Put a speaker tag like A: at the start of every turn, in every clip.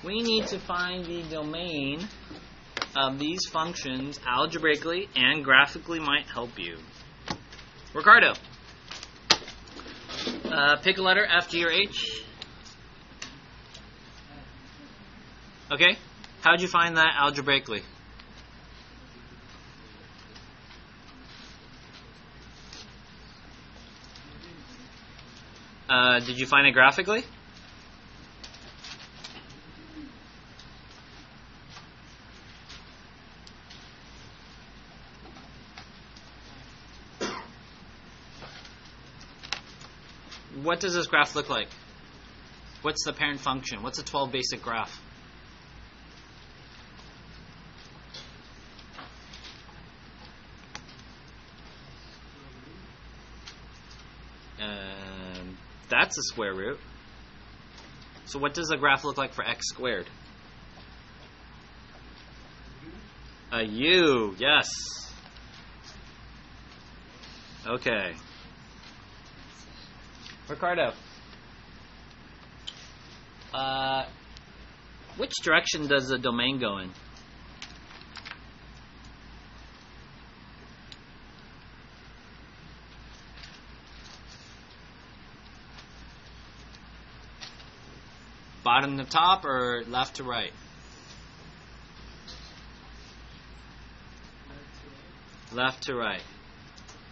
A: we need to find the domain of these functions algebraically, and graphically might help you. Ricardo, pick a letter, F, G, or H. Okay, how'd you find that algebraically? Did you find it graphically? What does this graph look like? What's the parent function? What's a 12 basic graph? That's a square root. So what does a graph look like for x squared? A u, yes. Okay. Ricardo, which direction does the domain go in? Bottom to top or left to right? Left to right.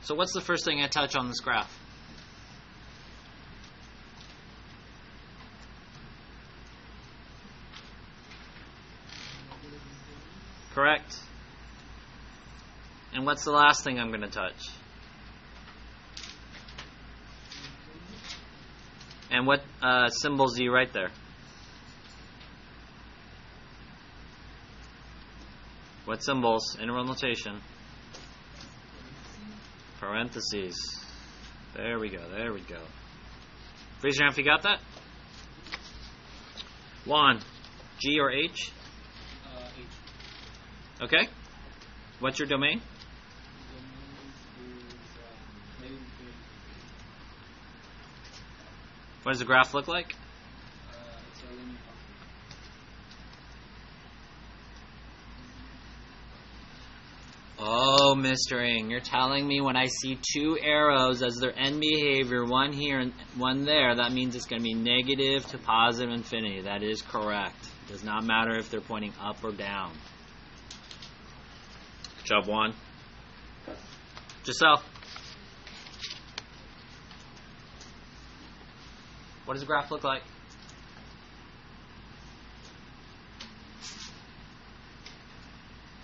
A: So what's the first thing I touch on this graph? Correct. And what's the last thing I'm going to touch? And what symbols do you write there? What symbols? Integral notation. Parentheses. There we go. There we go. Raise your hand if you got that. Juan, G or H?
B: H.
A: Okay. What's your domain? What does the graph look like?
B: It's a linear function.
A: Oh, Mr. Ng, you're telling me when I see two arrows as their end behavior, one here and one there, that means it's going to be negative to positive infinity. That is correct. It does not matter if they're pointing up or down. Good job, Juan. Giselle. What does the graph look like?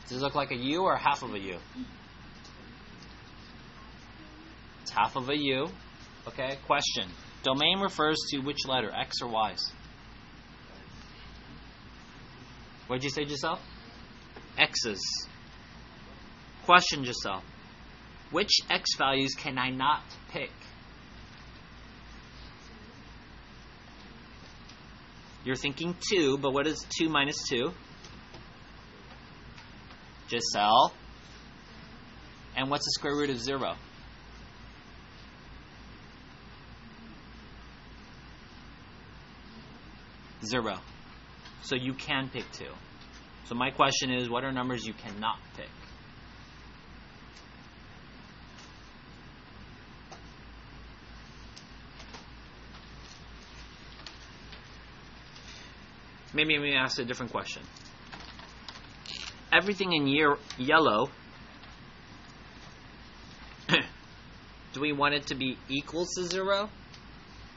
A: Does it look like a U or half of a U? It's half of a U. Okay, question. Domain refers to which letter, X or Y's? What did you say, Giselle? X's. Question, Giselle. Which X values can I not pick? You're thinking 2, but what is 2 minus 2? Giselle. And what's the square root of 0? Zero. So you can pick 2. So my question is, what are numbers you cannot pick? Maybe let me ask a different question. Everything in yellow, do we want it to be equal to 0,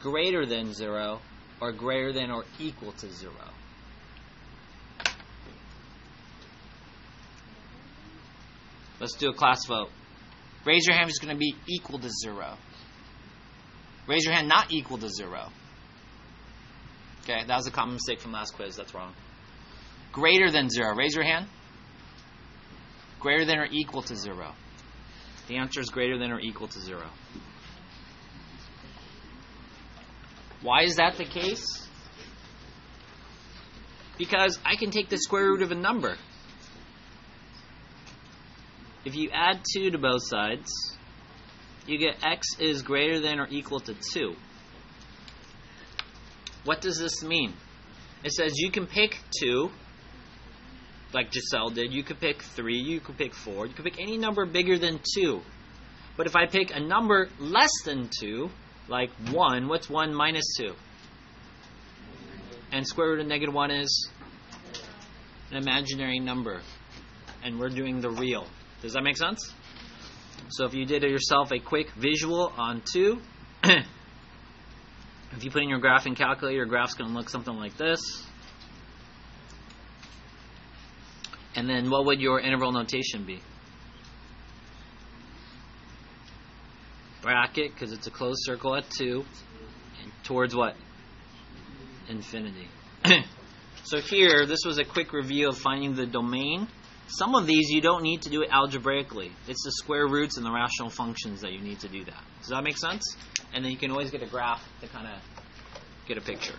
A: greater than 0, or greater than or equal to 0? Let's do a class vote. Raise your hand if it's going to be equal to 0. Raise your hand not equal to 0. Okay, that was a common mistake from last quiz. That's wrong. Greater than 0. Raise your hand. Greater than or equal to 0. The answer is greater than or equal to 0. Why is that the case? Because I can take the square root of a number. If you add 2 to both sides, you get x is greater than or equal to 2. What does this mean? it says you can pick 2, like Giselle did. You could pick 3. You could pick 4. You could pick any number bigger than 2. But if I pick a number less than 2, like 1, what's 1 minus 2? And square root of negative 1 is an imaginary number. And we're doing the real. Does that make sense? So if you did yourself a quick visual on 2, if you put in your graphing calculator, your graph's going to look something like this. And then what would your interval notation be? Bracket, because it's a closed circle at 2. And towards what? Infinity. So here, this was a quick review of finding the domain. Some of these you don't need to do it algebraically. It's the square roots and the rational functions that you need to do that. Does that make sense? And then you can always get a graph to kind of get a picture.